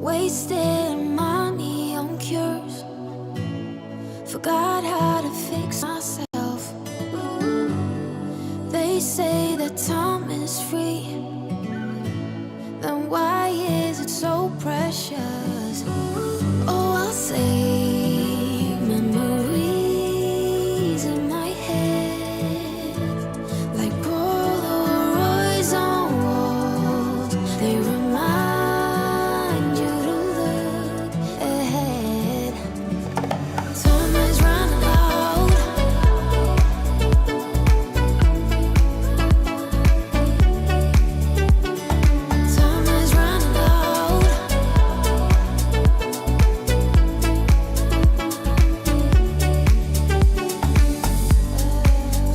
Wasting money on cures. Forgot how to fix myself. They say that time is free. Then why is it so precious? Oh, I'll say memories in my head, like Polaroids on walls. They remind you to look ahead. Time is running out. Time is running out.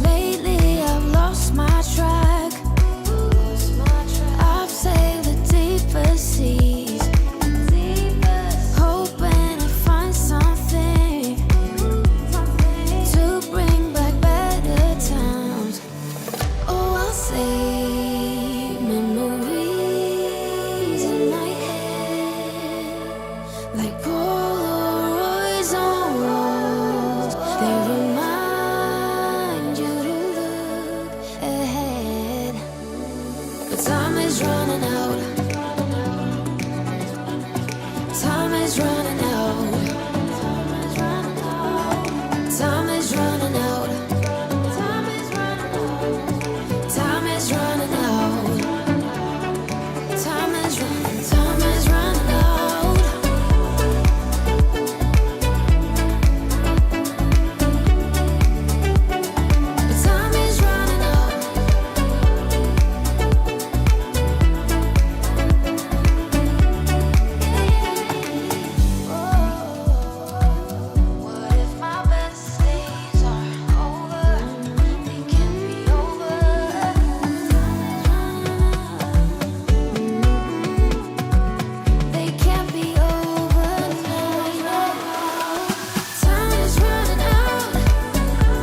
Lately I've lost my track. I've sailed the deeper seas, hoping to find something to bring back better times. Oh, I'll say memories in my head, like Polaroids on walls. They remind you to look ahead. But time is running out. Time is running out. Time is running out. Time is running out. Time is running out. Time is running. Time is running out. But time is running out. What if my best days are over? They can't be over. They can't be over now. Time is running out.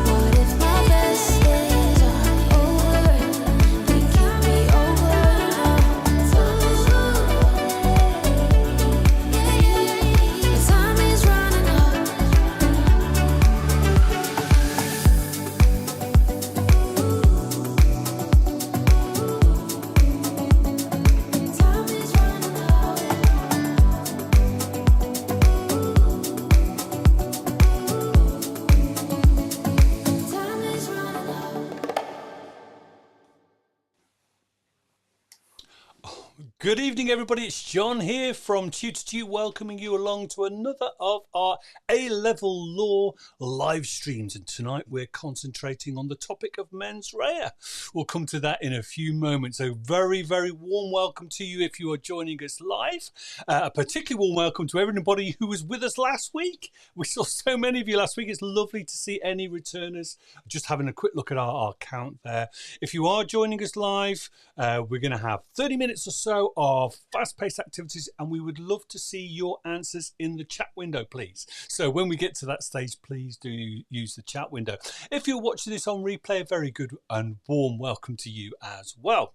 What if my best days are over? They can't be over now. Time is running out. Time is running out. Time is running out. Good evening, everybody. It's John here from Tutor to You, welcoming you along to another of our A-level law live streams. And tonight we're concentrating on the topic of mens rea. We'll come to that in a few moments. So very, very warm welcome to you if you are joining us live. A particularly warm welcome to everybody who was with us last week. We saw so many of you last week. It's lovely to see any returners. Just having a quick look at our count there. If you are joining us live, we're going to have 30 minutes or so of fast-paced activities, and we would love to see your answers in the chat window, please. So when we get to that stage, please do use the chat window. If you're watching this on replay, a very good and warm welcome to you as well.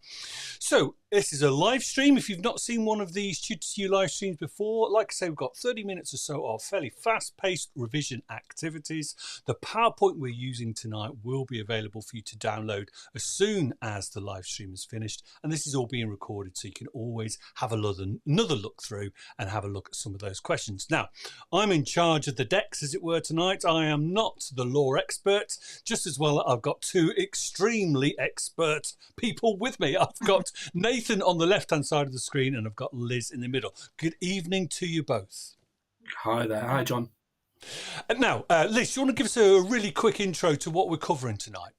So this is a live stream. If you've not seen one of these Tutor to You live streams before, like I say, we've got 30 minutes or so of fairly fast-paced revision activities. The PowerPoint we're using tonight will be available for you to download as soon as the live stream is finished, and this is all being recorded, so you can always have another look through and have a look at some of those questions. Now, I'm in charge of the decks, as it were, tonight. I am not the law expert. Just as well, I've got two extremely expert people with me. I've got Nathan on the left-hand side of the screen, and I've got Liz in the middle. Good evening to you both. Hi there. Hi, John. And now, Liz, do you want to give us a really quick intro to what we're covering tonight?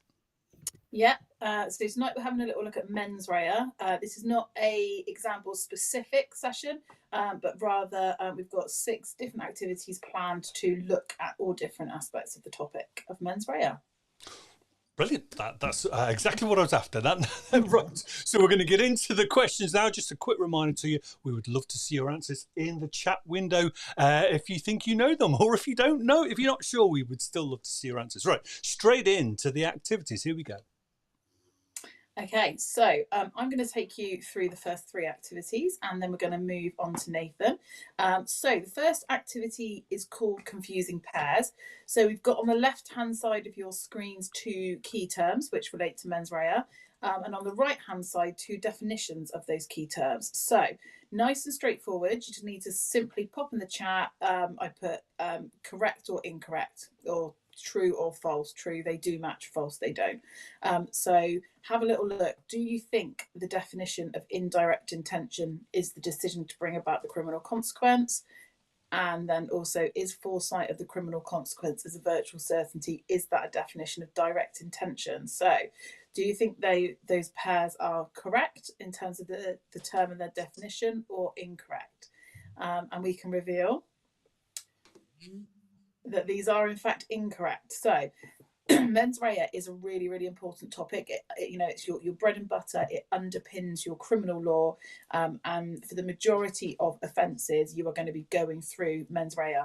Yeah, so tonight we're having a little look at mens rea. This is not a example specific session, but rather we've got 6 different activities planned to look at all different aspects of the topic of mens rea. Brilliant. That's exactly what I was after. Right. So we're going to get into the questions now. Just a quick reminder to you, we would love to see your answers in the chat window if you think you know them, or if you don't know, if you're not sure, we would still love to see your answers. Right, straight into the activities. Here we go. Okay, so I'm going to take you through the first three activities and then we're going to move on to Nathan. So the first activity is called confusing pairs. So we've got on the left hand side of your screens two key terms which relate to mens rea, and on the right hand side two definitions of those key terms. So nice and straightforward, you just need to simply pop in the chat. I put correct or incorrect, or true or false. True, they do match. False, they don't. So have a little look. Do you think the definition of indirect intention is the decision to bring about the criminal consequence? And then also, is foresight of the criminal consequence as a virtual certainty, is that a definition of direct intention? So do you think those pairs are correct in terms of the term and their definition, or incorrect? And we can reveal that these are in fact incorrect. So mens rea is a really, really important topic. It's your bread and butter. It underpins your criminal law, and for the majority of offences, you are going to be going through mens rea.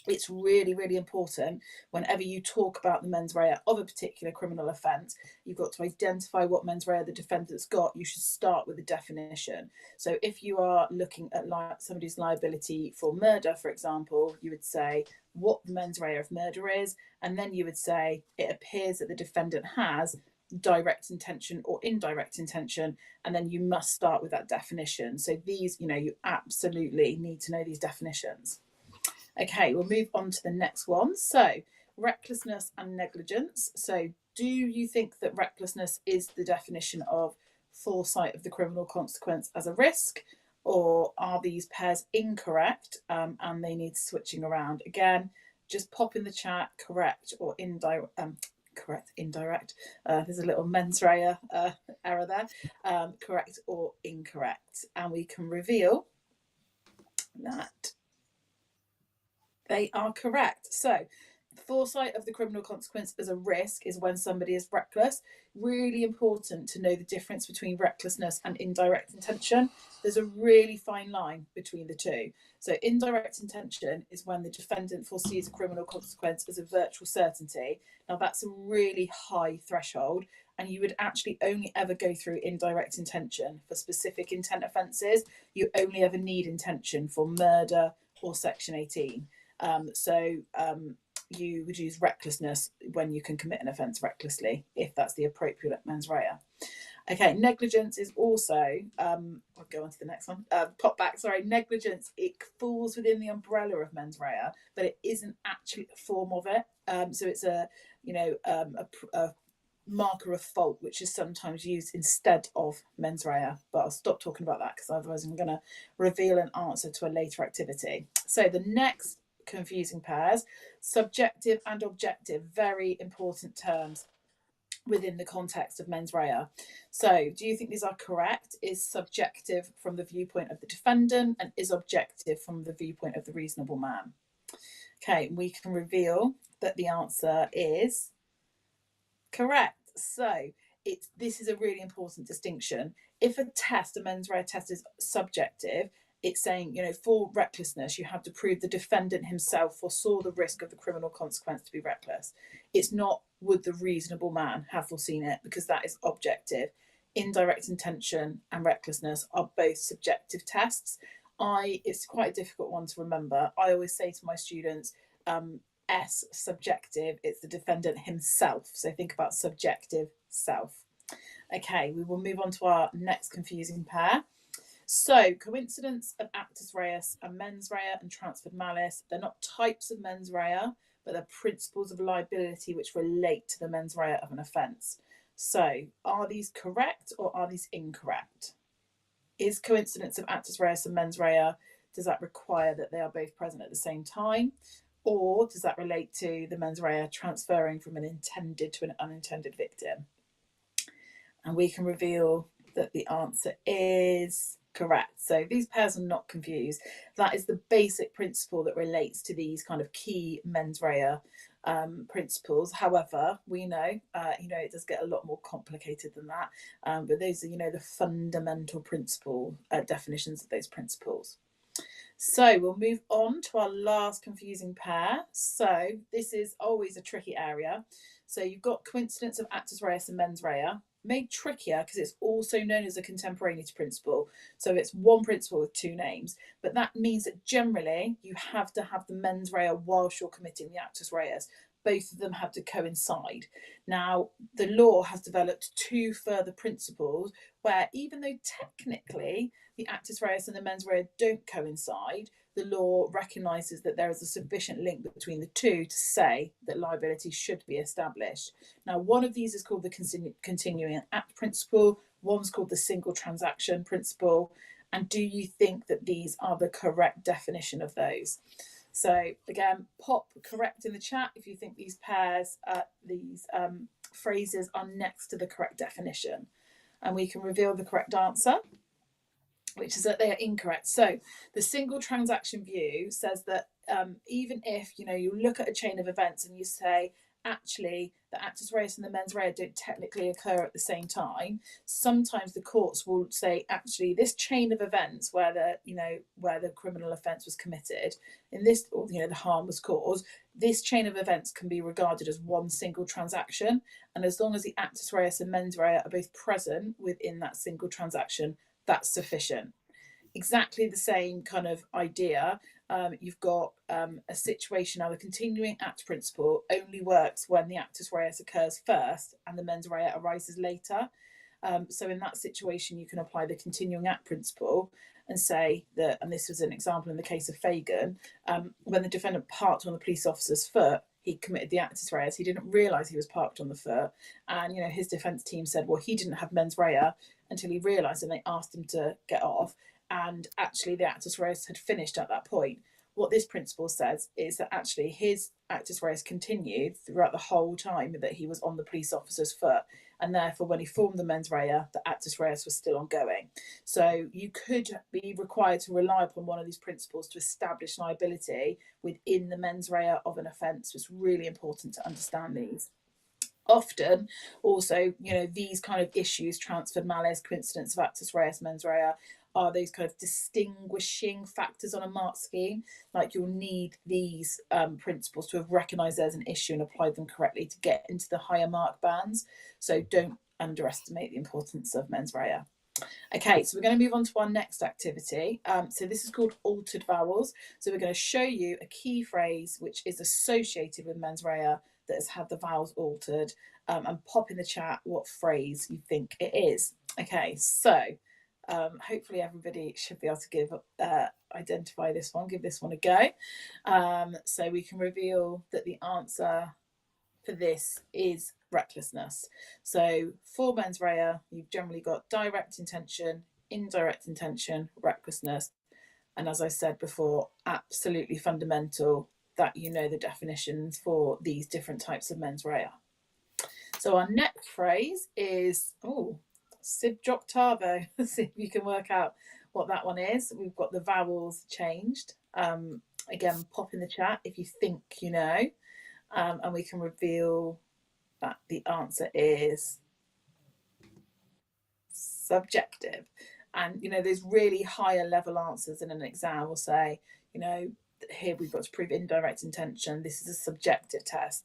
It's really, really important whenever you talk about the mens rea of a particular criminal offence, you've got to identify what mens rea the defendant's got. You should start with the definition. So if you are looking at somebody's liability for murder, for example, you would say what the mens rea of murder is, and then you would say it appears that the defendant has direct intention or indirect intention, and then you must start with that definition. So these, you absolutely need to know these definitions. Okay, we'll move on to the next one. So recklessness and negligence. So do you think that recklessness is the definition of foresight of the criminal consequence as a risk, or are these pairs incorrect, and they need switching around? Again, just pop in the chat correct or indirect. Indirect. There's a little mens rea error there. Correct or incorrect, and we can reveal that they are correct. So foresight of the criminal consequence as a risk is when somebody is reckless. Really important to know the difference between recklessness and indirect intention. There's a really fine line between the two. So indirect intention is when the defendant foresees a criminal consequence as a virtual certainty. Now that's a really high threshold, and you would actually only ever go through indirect intention for specific intent offences. You only ever need intention for murder or Section 18. You would use recklessness when you can commit an offence recklessly, if that's the appropriate mens rea. Okay, negligence is also, I'll go on to the next one, pop back, sorry, negligence, it falls within the umbrella of mens rea, but it isn't actually a form of it. So it's a marker of fault, which is sometimes used instead of mens rea, but I'll stop talking about that because otherwise I'm going to reveal an answer to a later activity. So the next confusing pairs, subjective and objective, very important terms within the context of mens rea. So do you think these are correct? Is subjective from the viewpoint of the defendant, and is objective from the viewpoint of the reasonable man? Okay, we can reveal that the answer is correct. So this is a really important distinction. If a mens rea test is subjective, it's saying, for recklessness, you have to prove the defendant himself foresaw the risk of the criminal consequence to be reckless. It's not would the reasonable man have foreseen it, because that is objective. Indirect intention and recklessness are both subjective tests. It's quite a difficult one to remember. I always say to my students, S subjective, it's the defendant himself. So think about subjective self. Okay, we will move on to our next confusing pair. So coincidence of actus reus and mens rea and transferred malice, they're not types of mens rea, but they're principles of liability which relate to the mens rea of an offence. So are these correct or are these incorrect? Is coincidence of actus reus and mens rea, does that require that they are both present at the same time? Or does that relate to the mens rea transferring from an intended to an unintended victim? And we can reveal that the answer is correct. So these pairs are not confused. That is the basic principle that relates to these kind of key mens rea principles. However, we know, it does get a lot more complicated than that. But those are, the fundamental principle definitions of those principles. So we'll move on to our last confusing pair. So this is always a tricky area. So you've got coincidence of actus reus and mens rea. made trickier because it's also known as a contemporaneity principle. So it's one principle with two names, but that means that generally you have to have the mens rea whilst you're committing the actus reus. Both of them have to coincide. Now, the law has developed two further principles where, even though technically the actus reus and the mens rea don't coincide, the law recognises that there is a sufficient link between the two to say that liability should be established. Now, one of these is called the continuing act principle, one's called the single transaction principle. And do you think that these are the correct definition of those? So again, pop correct in the chat if you think these pairs, these phrases are next to the correct definition. And we can reveal the correct answer, which is that they are incorrect. So the single transaction view says that even if you look at a chain of events and you say, actually, the actus reus and the mens rea don't technically occur at the same time, sometimes the courts will say, actually, this chain of events where the criminal offence was committed, in this, the harm was caused, this chain of events can be regarded as one single transaction, and as long as the actus reus and mens rea are both present within that single transaction, that's sufficient. Exactly the same kind of idea. You've got a situation now, the continuing act principle only works when the actus reus occurs first and the mens rea arises later. So in that situation, you can apply the continuing act principle and say that, and this was an example in the case of Fagan, when the defendant parked on the police officer's foot, he committed the actus reus. He didn't realise he was parked on the foot. And, his defence team said, well, he didn't have mens rea until he realised, and they asked him to get off. And actually, the actus reus had finished at that point. What this principle says is that actually his actus reus continued throughout the whole time that he was on the police officer's foot. And therefore, when he formed the mens rea, the actus reus was still ongoing. So you could be required to rely upon one of these principles to establish liability within the mens rea of an offence. So it's really important to understand these. Often, also, these kind of issues, transferred malice, coincidence of actus reus, mens rea, are those kind of distinguishing factors on a mark scheme. Like, you'll need these principles to have recognised there's an issue and applied them correctly to get into the higher mark bands. So don't underestimate the importance of mens rea. Okay, so we're going to move on to our next activity. So this is called altered vowels. So we're going to show you a key phrase which is associated with mens rea that has had the vowels altered, and pop in the chat what phrase you think it is. Okay, so hopefully everybody should be able to identify this one, give this one a go. So we can reveal that the answer for this is recklessness. So for mens rea, you've generally got direct intention, indirect intention, recklessness. And as I said before, absolutely fundamental that you know the definitions for these different types of mens rea. So our next phrase is, subjoctavo. Let's see if you can work out what that one is. We've got the vowels changed. Again, pop in the chat if you think you know. And we can reveal that the answer is subjective. And, those really higher level answers in an exam will say, here we've got to prove indirect intention. This is a subjective test.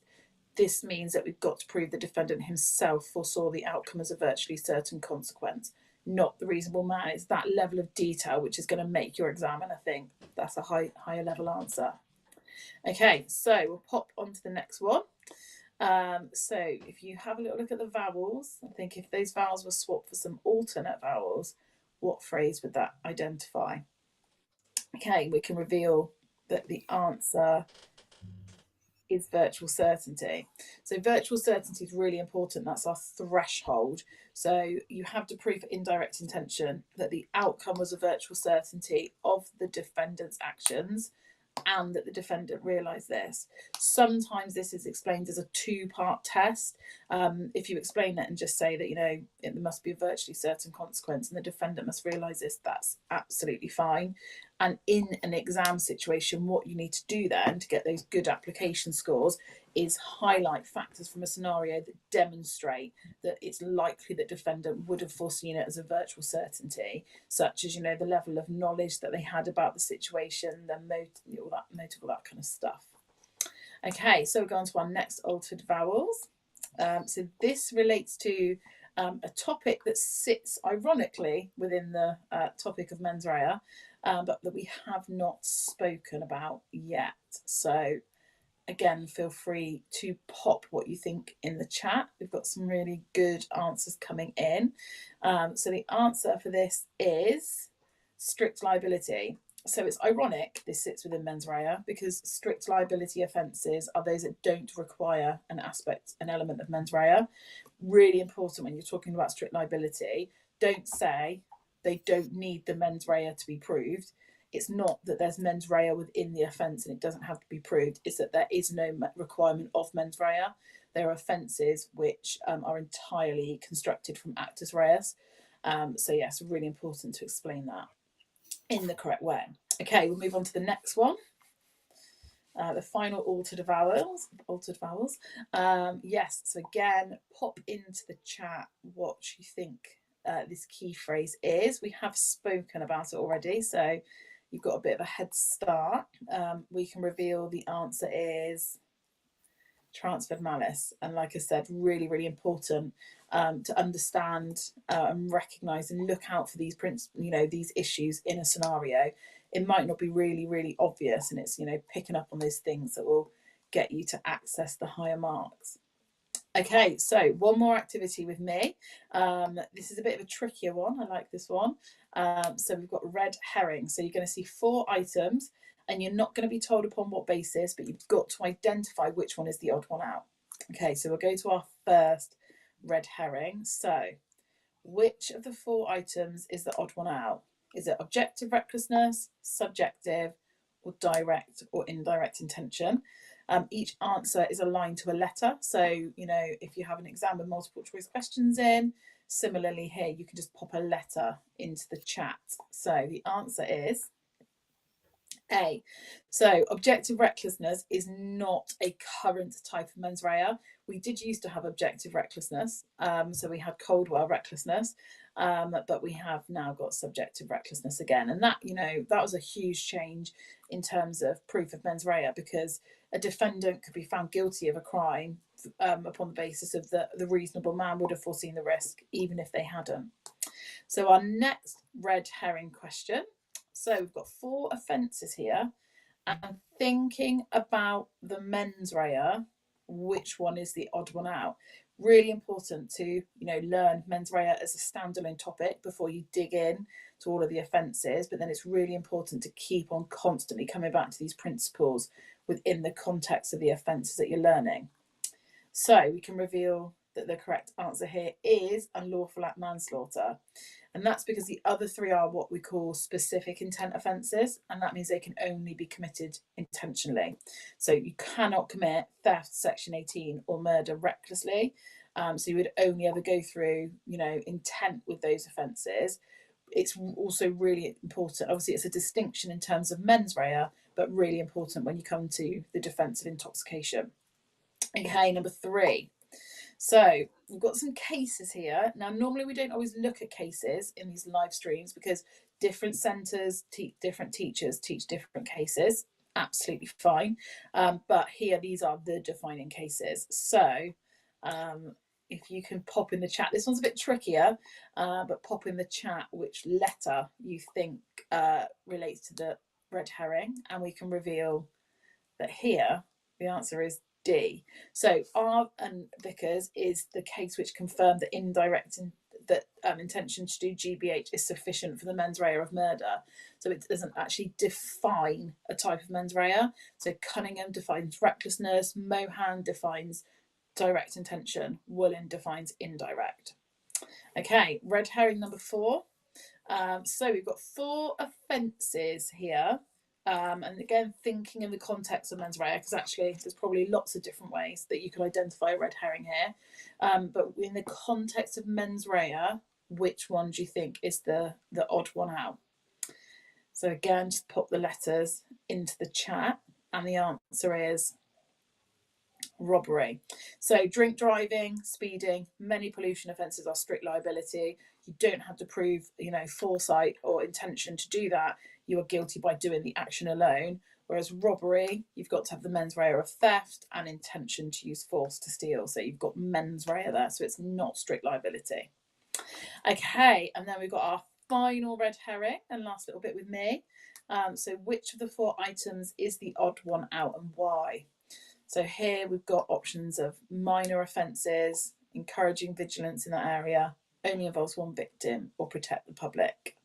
This means that we've got to prove the defendant himself foresaw the outcome as a virtually certain consequence, not the reasonable man. It's that level of detail which is going to make your examiner think that's a higher level answer. Okay, so we'll pop on to the next one. So if you have a little look at the vowels, I think if those vowels were swapped for some alternate vowels, what phrase would that identify? Okay, we can reveal that the answer is virtual certainty. So virtual certainty is really important. That's our threshold. So you have to prove for indirect intention that the outcome was a virtual certainty of the defendant's actions and that the defendant realised this. Sometimes this is explained as a two-part test. If you explain it and just say that, it must be a virtually certain consequence and the defendant must realise this, that's absolutely fine. And in an exam situation, what you need to do then to get those good application scores is highlight factors from a scenario that demonstrate that it's likely that defendant would have foreseen it as a virtual certainty, such as, the level of knowledge that they had about the situation, their motive, all that kind of stuff. Okay, so we'll go on to our next altered vowels. So this relates to a topic that sits ironically within the topic of mens rea, but that we have not spoken about yet. So again, feel free to pop what you think in the chat. We've got some really good answers coming in. So the answer for this is strict liability. So it's ironic this sits within mens rea because strict liability offences are those that don't require an element of mens rea. Really important when you're talking about strict liability. Don't say they don't need the mens rea to be proved. It's not that there's mens rea within the offence and it doesn't have to be proved. It's that there is no requirement of mens rea. There are offences which are entirely constructed from actus reus. So yes, really important to explain that in the correct way. Okay, we'll move on to the next one. The final altered vowels. Yes, so again, pop into the chat what you think this key phrase is. We have spoken about it already, so you've got a bit of a head start. We can reveal the answer is transferred malice. And like I said, really, really important to understand and recognise and look out for these these issues in a scenario. It might not be really, really obvious, and it's picking up on those things that will get you to access the higher marks. Okay, so one more activity with me. This is a bit of a trickier one. I like this one. So we've got red herring. So you're going to see 4 items and you're not going to be told upon what basis, but you've got to identify which one is the odd one out. Okay, so we'll go to our first red herring. So which of the 4 items is the odd one out? Is it objective recklessness, subjective, or direct or indirect intention? Each answer is aligned to a letter. So, if you have an exam with multiple choice questions in, similarly here, you can just pop a letter into the chat. So the answer is A. So objective recklessness is not a current type of mens rea. We did used to have objective recklessness. So we had Coldwell recklessness, but we have now got subjective recklessness again. And that, that was a huge change in terms of proof of mens rea, because a defendant could be found guilty of a crime upon the basis of the reasonable man would have foreseen the risk, even if they hadn't. So our next red herring question. So we've got 4 offences here, and thinking about the mens rea, which one is the odd one out? Really important to learn mens rea as a standalone topic before you dig in to all of the offences, but then it's really important to keep on constantly coming back to these principles within the context of the offences that you're learning. So we can reveal that the correct answer here is unlawful act manslaughter. And that's because the other 3 are what we call specific intent offences, and that means they can only be committed intentionally. So you cannot commit theft, section 18, or murder recklessly. So you would only ever go through, intent with those offences. It's also really important, obviously it's a distinction in terms of mens rea, but really important when you come to the defence of intoxication. Okay, number 3. So we've got some cases here. Now, normally we don't always look at cases in these live streams because different centres, different teachers teach different cases. Absolutely fine. But here, these are the defining cases. So if you can pop in the chat, this one's a bit trickier, but pop in the chat which letter you think relates to the red herring, and we can reveal that here the answer is D. So R and Vickers is the case which confirmed that indirect intention to do GBH is sufficient for the mens rea of murder. So it doesn't actually define a type of mens rea. So Cunningham defines recklessness, Mohan defines direct intention, Woolen defines indirect. Okay, red herring number 4. So we've got 4 offences here. And again, thinking in the context of mens rea, because actually there's probably lots of different ways that you could identify a red herring here. But in the context of mens rea, which one do you think is the odd one out? So again, just pop the letters into the chat, and the answer is robbery. So drink driving, speeding, many pollution offences are strict liability. You don't have to prove, foresight or intention to do that. You are guilty by doing the action alone. Whereas robbery, you've got to have the mens rea of theft and intention to use force to steal. So you've got mens rea there. So it's not strict liability. Okay, and then we've got our final red herring and last little bit with me. So which of the 4 items is the odd one out and why? So here we've got options of minor offences, encouraging vigilance in that area, only involves one victim, or protect the public.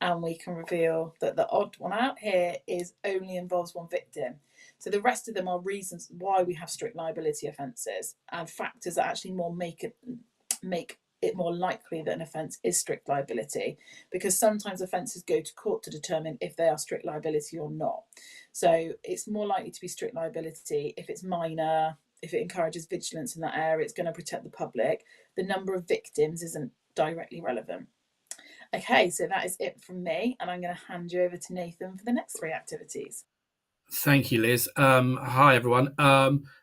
And we can reveal that the odd one out here is only involves one victim. So the rest of them are reasons why we have strict liability offences and factors that actually make it more likely that an offence is strict liability, because sometimes offences go to court to determine if they are strict liability or not. So it's more likely to be strict liability if it's minor, if it encourages vigilance in that area, it's going to protect the public. The number of victims isn't directly relevant. Okay, so that is it from me, and I'm going to hand you over to Nathan for the next 3 activities. Thank you, Liz. Hi, everyone.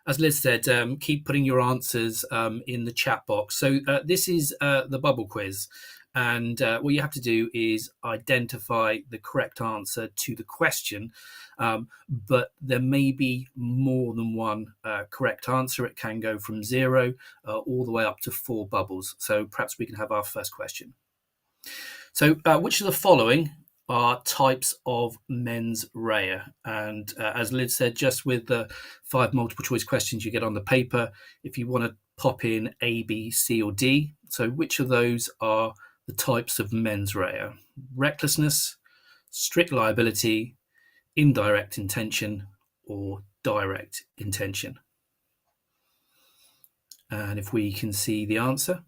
As Liz said, keep putting your answers in the chat box. So this is the bubble quiz. And what you have to do is identify the correct answer to the question. But there may be more than one correct answer. It can go from 0 all the way up to 4 bubbles. So perhaps we can have our first question. So which of the following are types of mens rea? And as Liz said, just with the 5 multiple choice questions you get on the paper, if you want to pop in A, B, C, or D. So which of those are the types of mens rea? Recklessness, strict liability, indirect intention, or direct intention? And if we can see the answer.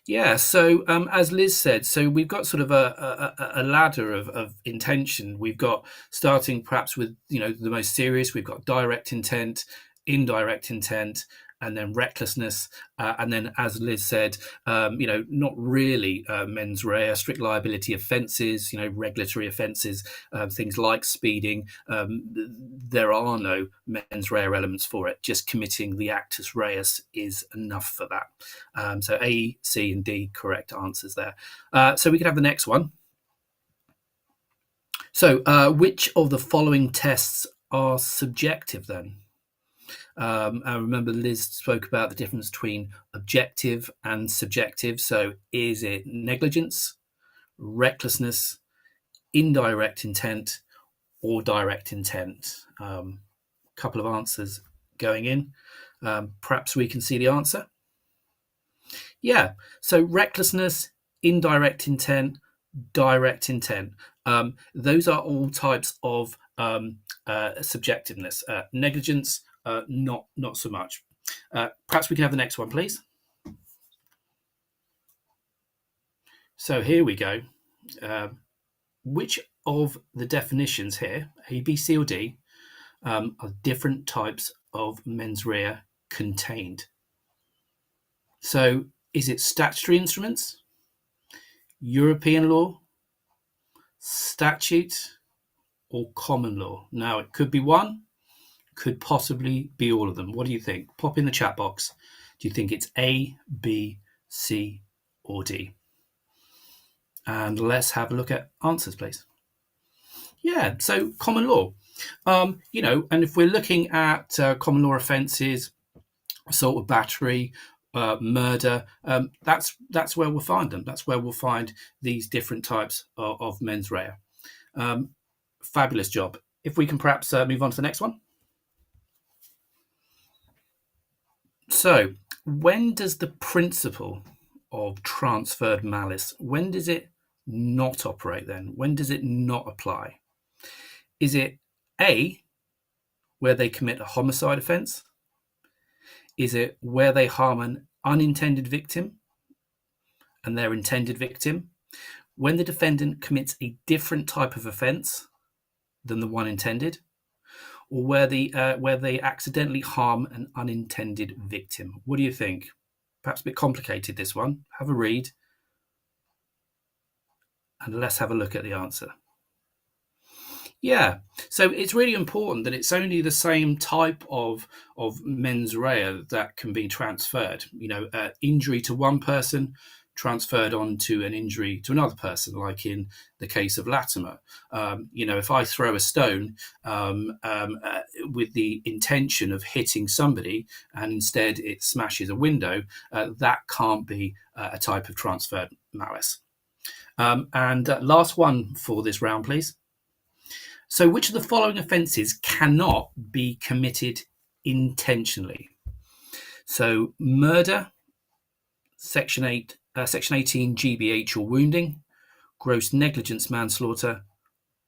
Yeah, so as Liz said, so we've got sort of a ladder of intention. We've got starting perhaps with, the most serious, we've got direct intent, indirect intent, and then recklessness. And then, as Liz said, not really mens rea, strict liability offences, regulatory offences, things like speeding. There are no mens rea elements for it. Just committing the actus reus is enough for that. So A, C, and D, correct answers there. So we can have the next one. So which of the following tests are subjective then? I remember Liz spoke about the difference between objective and subjective. So is it negligence, recklessness, indirect intent, or direct intent? Couple of answers going in. Perhaps we can see the answer. Yeah, so recklessness, indirect intent, direct intent. Those are all types of subjectiveness. Negligence, not so much. Perhaps we can have the next one, please. So here we go. Which of the definitions here, A, B, C, or D, are different types of mens rea contained? So is it statutory instruments, European law, statute, or common law? Now, it could be one, could possibly be all of them. What do you think? Pop in the chat box. Do you think it's A, B, C, or D? And let's have a look at answers, please. Yeah, so common law. And if we're looking at common law offences, assault with battery, murder, that's where we'll find them. That's where we'll find these different types of mens rea. Fabulous job. If we can perhaps move on to the next one. So when does the principle of transferred malice, when does it not operate then? When does it not apply? Is it A, where they commit a homicide offence? Is it where they harm an unintended victim and their intended victim? When the defendant commits a different type of offence than the one intended? Or where they accidentally harm an unintended victim? What do you think? Perhaps a bit complicated, this one. Have a read. And let's have a look at the answer. Yeah, so it's really important that it's only the same type of mens rea that can be transferred. Injury to one person transferred on to an injury to another person, like in the case of Latimer. If I throw a stone with the intention of hitting somebody and instead it smashes a window, that can't be a type of transferred malice. And last one for this round, please. So which of the following offences cannot be committed intentionally? So murder, Section 18 GBH or wounding, gross negligence manslaughter,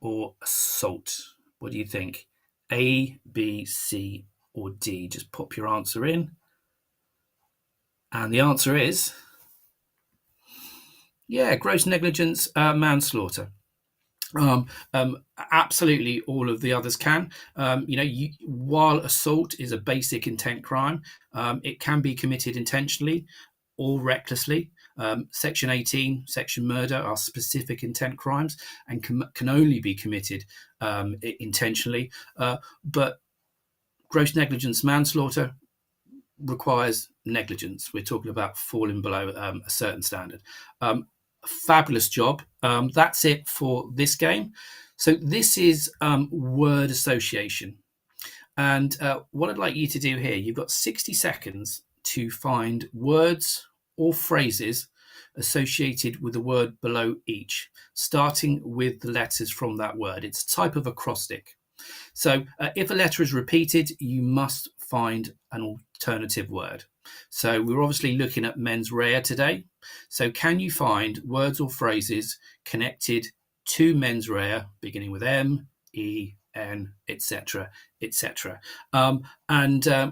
or assault. What do you think? A, B, C, or D? Just pop your answer in. And the answer is, gross negligence manslaughter. Absolutely, all of the others can. While assault is a basic intent crime, it can be committed intentionally or recklessly. Section 18, section murder are specific intent crimes and can only be committed intentionally. But gross negligence manslaughter requires negligence. We're talking about falling below a certain standard. Fabulous job. That's it for this game. So this is word association. And what I'd like you to do here, you've got 60 seconds to find words or phrases associated with the word below each, starting with the letters from that word. It's a type of acrostic. So if a letter is repeated, you must find an alternative word. So we're obviously looking at mens rea today. So can you find words or phrases connected to mens rea, beginning with M, E, N, etc., etc. And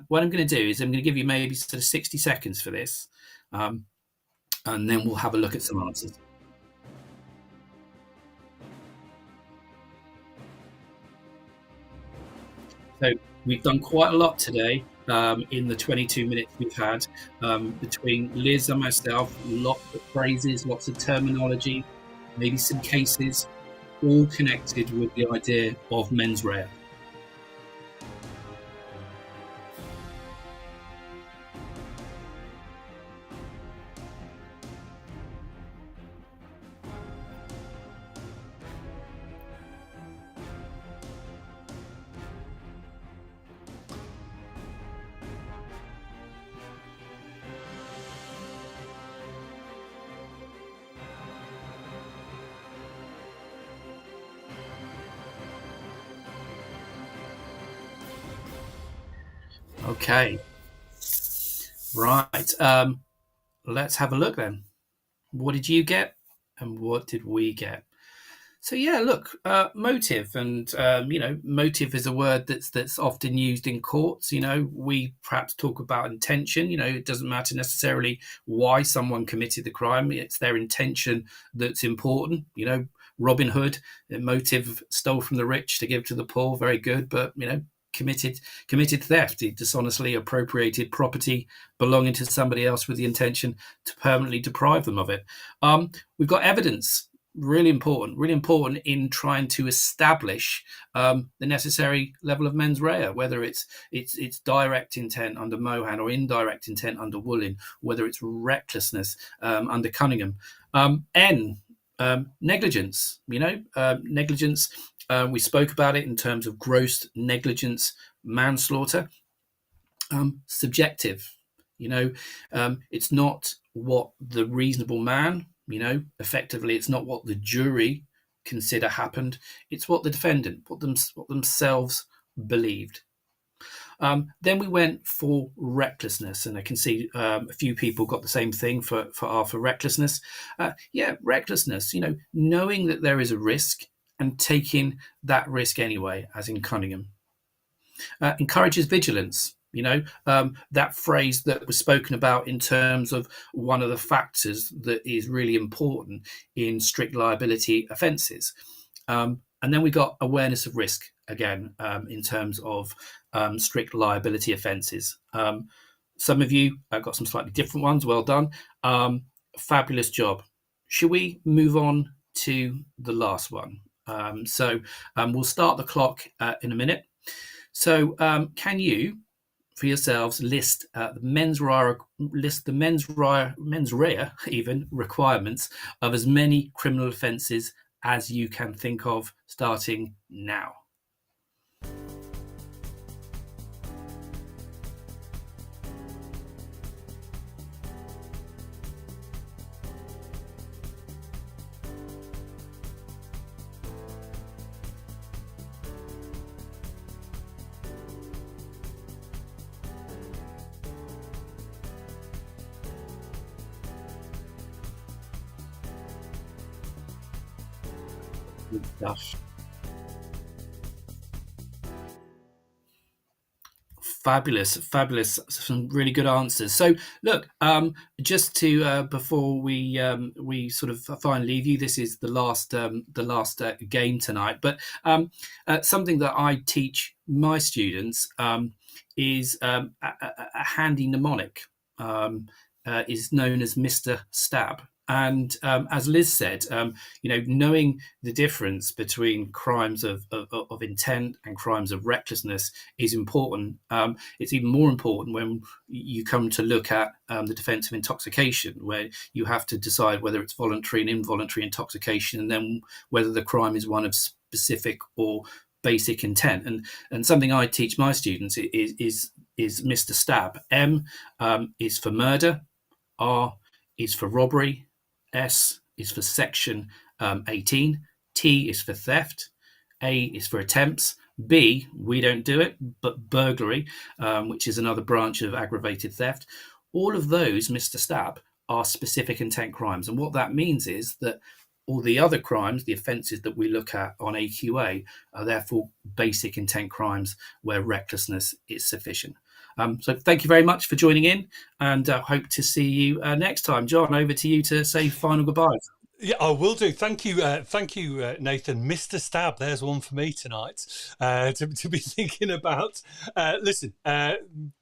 what I'm going to do is I'm going to give you maybe sort of 60 seconds for this, and then we'll have a look at some answers. So we've done quite a lot today in the 22 minutes we've had between Liz and myself. Lots of phrases, lots of terminology, maybe some cases, all connected with the idea of mens rea. Okay. Right. Let's have a look then. What did you get and what did we get? So look, motive, and motive is a word that's often used in courts. We perhaps talk about intention. It doesn't matter necessarily why someone committed the crime; it's their intention that's important. Robin Hood, motive, stole from the rich to give to the poor. Very good, but committed theft. He dishonestly appropriated property belonging to somebody else with the intention to permanently deprive them of it. We've got evidence. Really important in trying to establish the necessary level of mens rea, whether it's direct intent under Mohan or indirect intent under Woollin, whether it's recklessness under Cunningham. Negligence. Negligence. We spoke about it in terms of gross negligence manslaughter. Subjective. It's not what the reasonable man. Effectively, it's not what the jury consider happened. It's what the defendant, what themselves believed. Then we went for recklessness, and I can see a few people got the same thing for recklessness. Recklessness. Knowing that there is a risk and taking that risk anyway, as in Cunningham. Encourages vigilance. That phrase that was spoken about in terms of one of the factors that is really important in strict liability offences. And then we got awareness of risk again in terms of strict liability offences. Some of you got some slightly different ones. Well done. Fabulous job. Should we move on to the last one? So we'll start the clock in a minute. So can you for yourselves, list the mens rea even requirements of as many criminal offences as you can think of, starting now. Good stuff. Fabulous, some really good answers. So look, just to before we sort of finally leave you, this is the last game tonight, but something that I teach my students is a handy mnemonic, is known as Mr. Stab. And as Liz said, knowing the difference between crimes of intent and crimes of recklessness is important. It's even more important when you come to look at the defence of intoxication, where you have to decide whether it's voluntary and involuntary intoxication, and then whether the crime is one of specific or basic intent. And something I teach my students is Mr. Stab. M is for murder. R is for robbery. S is for section 18. T is for theft. A is for attempts. B, we don't do it, but burglary, which is another branch of aggravated theft. All of those, Mr. Stab, are specific intent crimes. And what that means is that all the other crimes, the offences that we look at on AQA, are therefore basic intent crimes where recklessness is sufficient. So thank you very much for joining in, and hope to see you next time. John, over to you to say final goodbyes. Yeah, I will do. Thank you, Nathan. Mr. Stab, there's one for me tonight to be thinking about. Listen,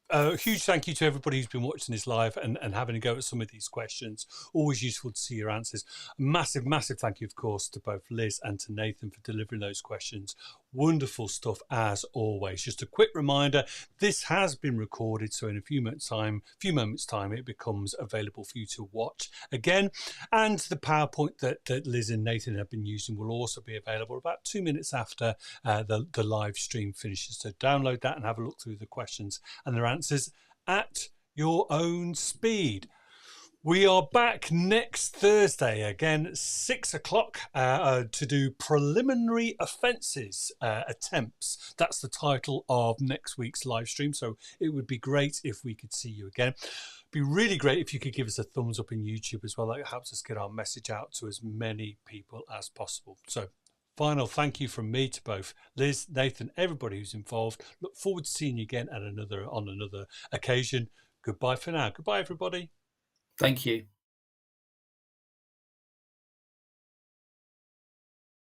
a huge thank you to everybody who's been watching this live and having a go at some of these questions. Always useful to see your answers. Massive thank you, of course, to both Liz and to Nathan for delivering those questions. Wonderful stuff as always. Just a quick reminder, this has been recorded, so in a few moments time it becomes available for you to watch again. And the PowerPoint that Liz and Nathan have been using will also be available about 2 minutes after the live stream finishes. So download that and have a look through the questions and their answers at your own speed. We are back next Thursday again, 6 o'clock, to do preliminary offences attempts. That's the title of next week's live stream. So it would be great if we could see you again. It'd be really great if you could give us a thumbs up in YouTube as well. That helps us get our message out to as many people as possible. So final thank you from me to both Liz, Nathan, everybody who's involved. Look forward to seeing you again on another occasion. Goodbye for now. Goodbye, everybody. Thank you.